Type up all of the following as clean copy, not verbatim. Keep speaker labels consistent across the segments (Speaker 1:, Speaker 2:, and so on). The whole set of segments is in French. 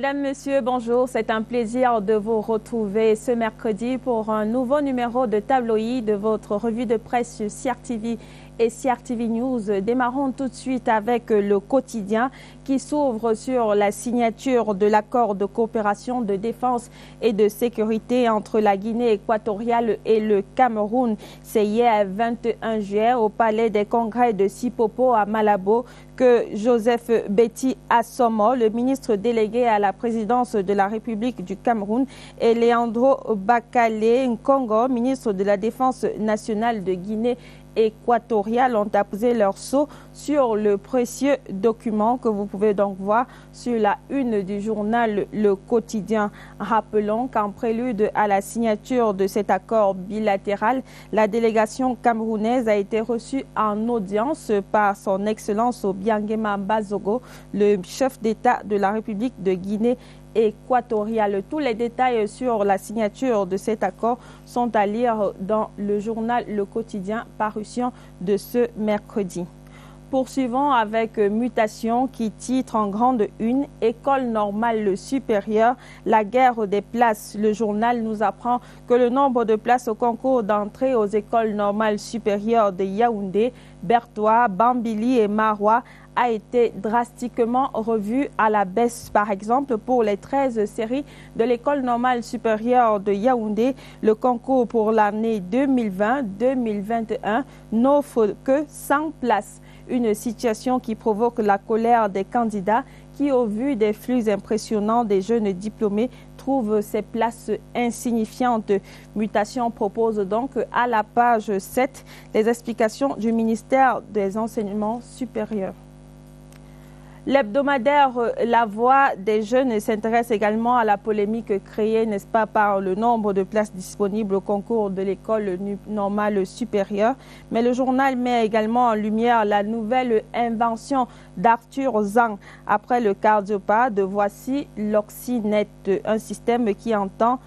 Speaker 1: Mesdames, Messieurs, bonjour. C'est un plaisir de vous retrouver ce mercredi pour un nouveau numéro de tabloïd de votre revue de presse CRTV et CRTV News. Démarrons tout de suite avec le quotidien qui s'ouvre sur la signature de l'accord de coopération de défense et de sécurité entre la Guinée équatoriale et le Cameroun. C'est hier 21 juillet au palais des congrès de Sipopo à Malabo que Joseph Betty Assomo, le ministre délégué à la présidence de la République du Cameroun, et Leandro Bakale Nkongo, ministre de la Défense nationale de Guinée équatoriale, ont apposé leur sceau sur le précieux document que vous pouvez donc voir sur la une du journal Le Quotidien. Rappelons qu'en prélude à la signature de cet accord bilatéral, la délégation camerounaise a été reçue en audience par son Excellence Obiangema Bazogo, le chef d'État de la République de Guinée équatoriale. Tous les détails sur la signature de cet accord sont à lire dans le journal Le Quotidien, parution de ce mercredi. Poursuivons avec Mutation qui titre en grande une « École normale supérieure, la guerre des places ». Le journal nous apprend que le nombre de places au concours d'entrée aux écoles normales supérieures de Yaoundé, Bertoua, Bambili et Maroua a été drastiquement revu à la baisse. Par exemple, pour les 13 séries de l'école normale supérieure de Yaoundé, le concours pour l'année 2020-2021 n'offre que 100 places. Une situation qui provoque la colère des candidats qui, au vu des flux impressionnants des jeunes diplômés, trouvent ces places insignifiantes. Mutation propose donc à la page 7 les explications du ministère des Enseignements supérieurs. L'hebdomadaire La Voix des jeunes s'intéresse également à la polémique créée, n'est-ce pas, par le nombre de places disponibles au concours de l'école normale supérieure. Mais le journal met également en lumière la nouvelle invention d'Arthur Zhang. Après le cardiopathe, voici l'Oxynet, un système qui entend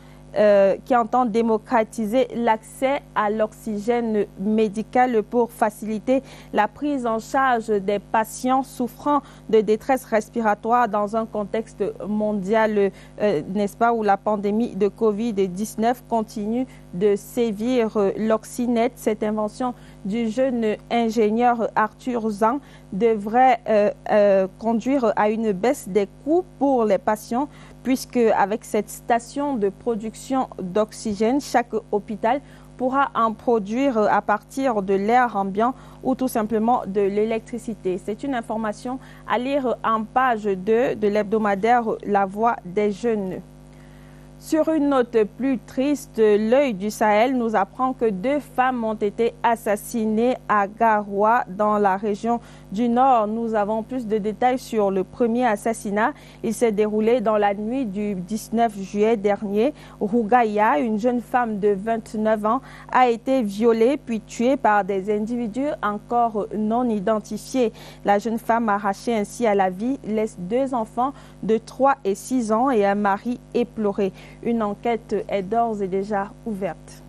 Speaker 1: démocratiser l'accès à l'oxygène médical pour faciliter la prise en charge des patients souffrant de détresse respiratoire dans un contexte mondial, n'est-ce pas, où la pandémie de Covid-19 continue de sévir. L'Oxynet, cette invention du jeune ingénieur Arthur Zhang, devrait conduire à une baisse des coûts pour les patients, puisque avec cette station de production d'oxygène, chaque hôpital pourra en produire à partir de l'air ambiant ou tout simplement de l'électricité. C'est une information à lire en page 2 de l'hebdomadaire La Voix des jeunes. Sur une note plus triste, l'Œil du Sahel nous apprend que 2 femmes ont été assassinées à Garoua dans la région du Nord. Nous avons plus de détails sur le premier assassinat. Il s'est déroulé dans la nuit du 19 juillet dernier. Rougaya, une jeune femme de 29 ans, a été violée puis tuée par des individus encore non identifiés. La jeune femme, arrachée ainsi à la vie, laisse 2 enfants de 3 et 6 ans et un mari éploré. Une enquête est d'ores et déjà ouverte.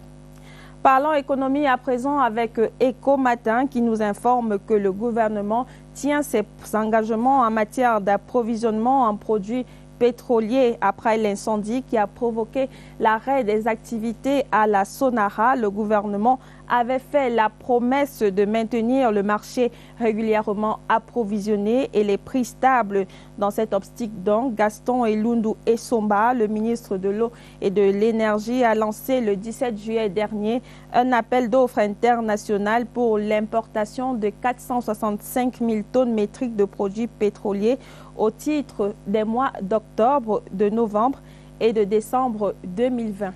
Speaker 1: Parlons économie à présent avec Éco Matin qui nous informe que le gouvernement tient ses engagements en matière d'approvisionnement en produits pétroliers. Après l'incendie qui a provoqué l'arrêt des activités à la Sonara, le gouvernement avait fait la promesse de maintenir le marché régulièrement approvisionné et les prix stables. Dans cette optique donc, Gaston Elundu Essomba, le ministre de l'Eau et de l'Énergie, a lancé le 17 juillet dernier un appel d'offres international pour l'importation de 465 000 tonnes métriques de produits pétroliers au titre des mois d'octobre, de novembre et de décembre 2020.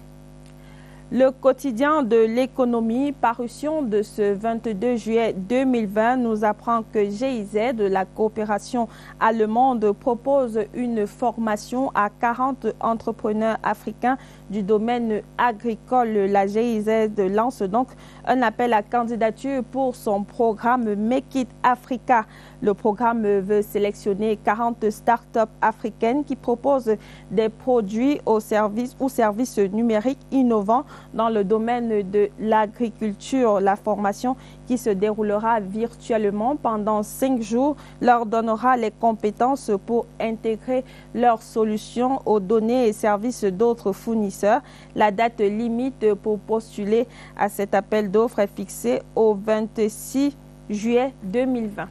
Speaker 1: Le quotidien de l'économie, parution de ce 22 juillet 2020, nous apprend que GIZ, la coopération allemande, propose une formation à 40 entrepreneurs africains du domaine agricole. La GIZ lance donc un appel à candidature pour son programme Make It Africa. Le programme veut sélectionner 40 start-up africaines qui proposent des produits ou services numériques innovants dans le domaine de l'agriculture. La formation qui se déroulera virtuellement pendant 5 jours leur donnera les compétences pour intégrer leurs solutions aux données et services d'autres fournisseurs. La date limite pour postuler à cet appel d'offres est fixée au 26 juillet 2020.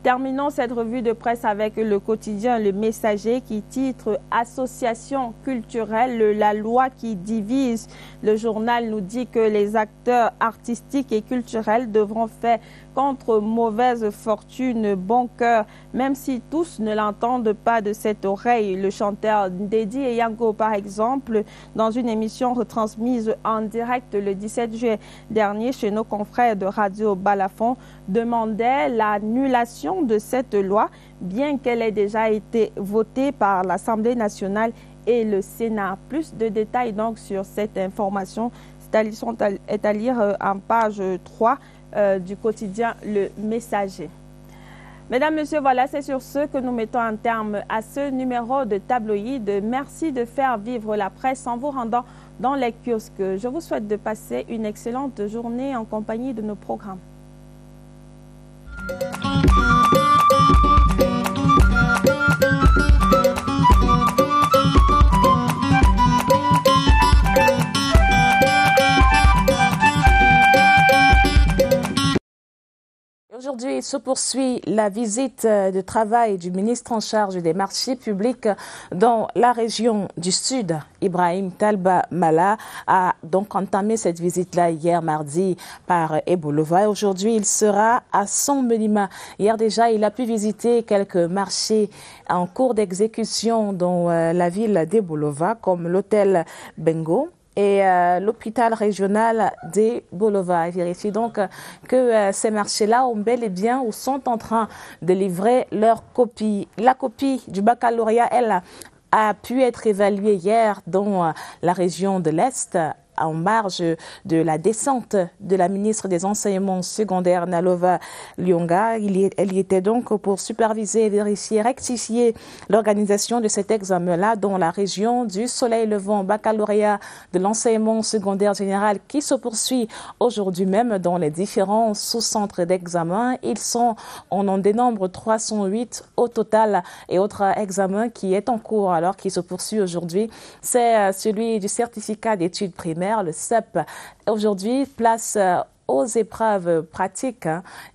Speaker 1: Terminons cette revue de presse avec le quotidien Le Messager qui titre « Association culturelle, la loi qui divise ». Le journal nous dit que les acteurs artistiques et culturels devront faire contre mauvaise fortune bon cœur, même si tous ne l'entendent pas de cette oreille. Le chanteur Ndedi Eyango, par exemple, dans une émission retransmise en direct le 17 juillet dernier chez nos confrères de Radio Balafon, demandait l'annulation de cette loi, bien qu'elle ait déjà été votée par l'Assemblée nationale et le Sénat. Plus de détails donc sur cette information est à lire en page 3 du quotidien Le Messager. Mesdames, Messieurs, voilà, c'est sur ce que nous mettons un terme à ce numéro de tabloïd. Merci de faire vivre la presse en vous rendant dans les kiosques. Je vous souhaite de passer une excellente journée en compagnie de nos programmes.
Speaker 2: Aujourd'hui se poursuit la visite de travail du ministre en charge des marchés publics dans la région du Sud. Ibrahim Talba Mala a donc entamé cette visite-là hier mardi par Ebolova. Aujourd'hui, il sera à Son-Menima. Hier déjà, il a pu visiter quelques marchés en cours d'exécution dans la ville d'Ebolova, comme l'hôtel Bengo et l'hôpital régional d'Ebolova. Il vérifie donc que ces marchés-là ont bel et bien ou sont en train de livrer leur copie. La copie du baccalauréat, elle, a pu être évaluée hier dans la région de l'Est, en marge de la descente de la ministre des Enseignements secondaires, Nalova Lyonga. Elle y était donc pour superviser, vérifier, rectifier l'organisation de cet examen-là dans la région du Soleil Levant, baccalauréat de l'enseignement secondaire général qui se poursuit aujourd'hui même dans les différents sous-centres d'examen. On en dénombre 308 au total et autre examen qui est en cours alors qui se poursuit aujourd'hui. C'est celui du certificat d'études primaires, le CEP. Aujourd'hui, place aux épreuves pratiques.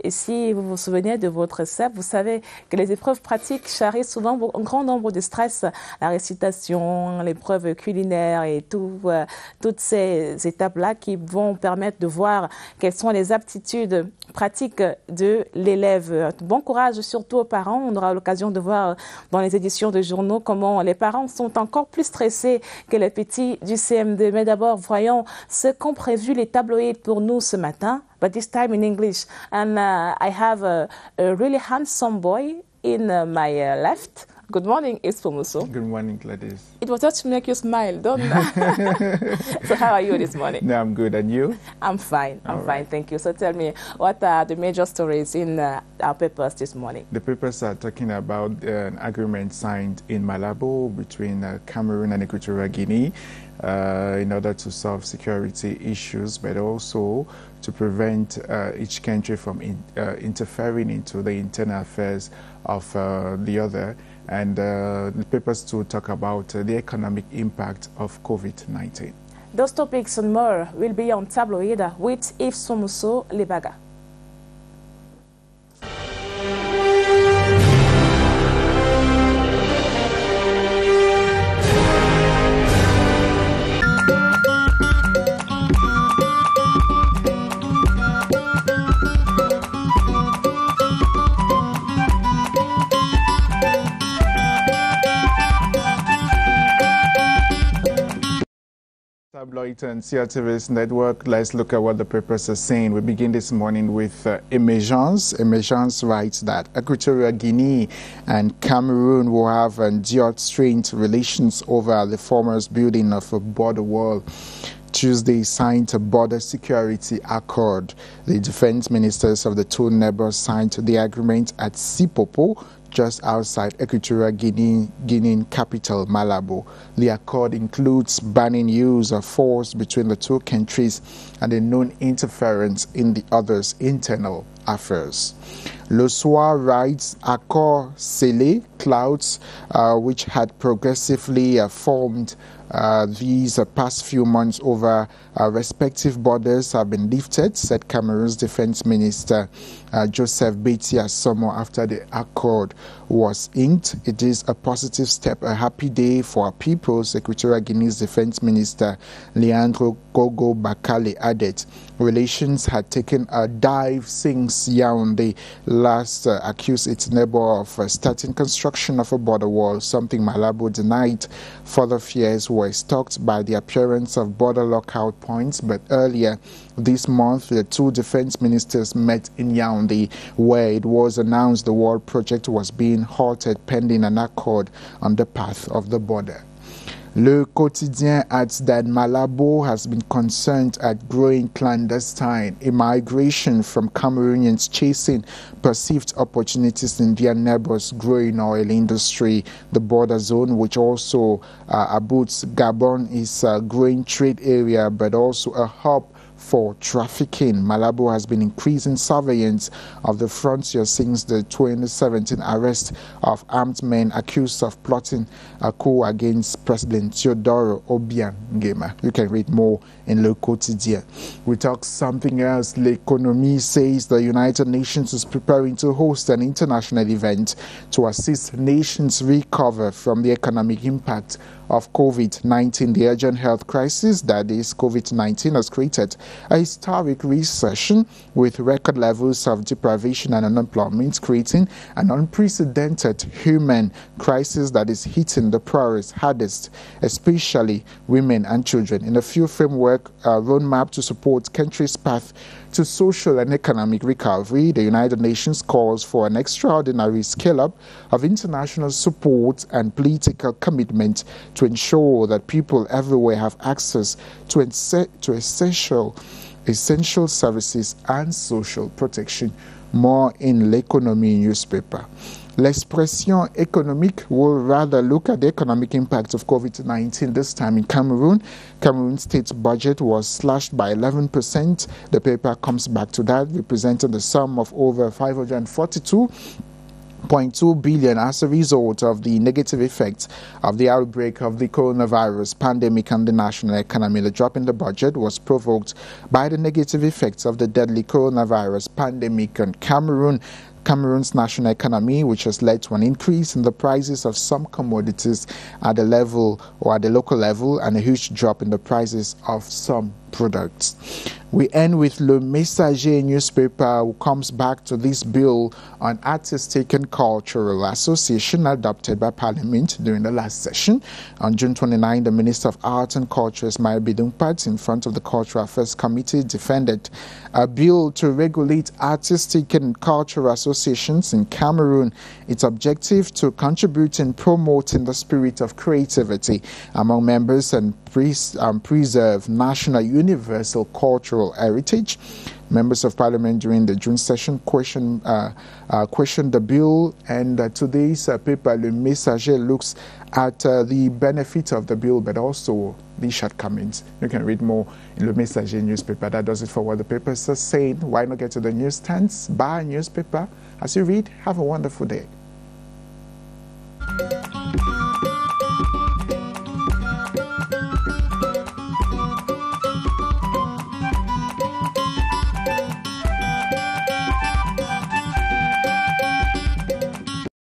Speaker 2: Et si vous vous souvenez de votre CEP, vous savez que les épreuves pratiques charrient souvent un grand nombre de stress. La récitation, l'épreuve culinaire et toutes ces étapes-là qui vont permettre de voir quelles sont les aptitudes pratiques de l'élève. Bon courage surtout aux parents. On aura l'occasion de voir dans les éditions de journaux comment les parents sont encore plus stressés que les petits du CM2. Mais d'abord, voyons ce qu'ont prévu les tabloïds pour nous ce matin. But this time in English. And I have a really handsome boy in my left. Good morning, Ispomuso.
Speaker 3: Good morning, Gladys.
Speaker 2: It was just to make you smile, don't I? So how are you this morning?
Speaker 3: No, I'm good. And you?
Speaker 2: I'm fine. I'm fine, thank you. So tell me, what are the major stories in our papers this morning?
Speaker 3: The papers are talking about an agreement signed in Malabo between Cameroon and Equatorial Guinea in order to solve security issues, but also to prevent each country from interfering into the internal affairs of the other. And the papers too talk about the economic impact of COVID-19.
Speaker 2: Those topics and more will be on Tabloid with Yves Somuso Lebaga.
Speaker 3: Tabloid and CRTV's network, let's look at what the papers are saying. We begin this morning with Emergence. Emergence writes that Equatorial Guinea and Cameroon will have endured strained relations over the former building of a border wall. Tuesday signed a border security accord. The defense ministers of the two neighbors signed the agreement at Sipopo, just outside Equatorial Guinea capital, Malabo. The accord includes banning use of force between the two countries and a known interference in the other's internal affairs. Le Soir writes, accord scellé, clouds which had progressively formed these past few months over respective borders have been lifted, said Cameroon's Defense Minister Joseph Beti Asomo after the accord was inked. It is a positive step, a happy day for our people, Equatorial Guinea's Defense Minister Leandro Gogo Bakale added. Relations had taken a dive since Yaoundé last accused its neighbor of starting construction of a border wall, something Malabo denied. Further fears were stoked by the appearance of border lockout points, but earlier this month the two defense ministers met in Yaoundé, where it was announced the wall project was being halted pending an accord on the path of the border. Le Quotidien adds that Malabo has been concerned at growing clandestine immigration from Cameroonians chasing perceived opportunities in their neighbors' growing oil industry. The border zone, which also abuts Gabon, is a growing trade area but also a hub for trafficking. Malabo has been increasing surveillance of the frontier since the 2017 arrest of armed men accused of plotting a coup against President Teodoro Obiang Nguema. You can read more in Le Quotidien. We talk something else. L'Economie says the United Nations is preparing to host an international event to assist nations recover from the economic impact of COVID-19. The urgent health crisis that is COVID-19 has created a historic recession with record levels of deprivation and unemployment, creating an unprecedented human crisis that is hitting the poorest hardest, especially women and children. In a few framework roadmap to support countries' path to social and economic recovery, the United Nations calls for an extraordinary scale-up of international support and political commitment to ensure that people everywhere have access to essential services and social protection. More in L'Economie newspaper. L'Expression économique will rather look at the economic impact of COVID-19 this time in Cameroon. Cameroon's state budget was slashed by 11%. The paper comes back to that, representing the sum of over 542.2 billion as a result of the negative effects of the outbreak of the coronavirus pandemic on the national economy. The drop in the budget was provoked by the negative effects of the deadly coronavirus pandemic on Cameroon's national economy, which has led to an increase in the prices of some commodities at the level or at the local level and a huge drop in the prices of some products. We end with Le Messager newspaper, who comes back to this bill on artistic and cultural association adopted by Parliament during the last session. On June 29, the Minister of Art and Culture, Ismail Bidumpat, in front of the Cultural Affairs Committee, defended a bill to regulate artistic and cultural associations in Cameroon. Its objective to contribute in promoting the spirit of creativity among members and preserve national universal cultural heritage. Members of Parliament during the June session questioned the bill, and today's paper, Le Messager, looks at the benefit of the bill, but also the shortcomings. You can read more in Le Messager newspaper. That does it for what the papers are saying. Why not get to the newsstands, buy a newspaper? As you read, have a wonderful day.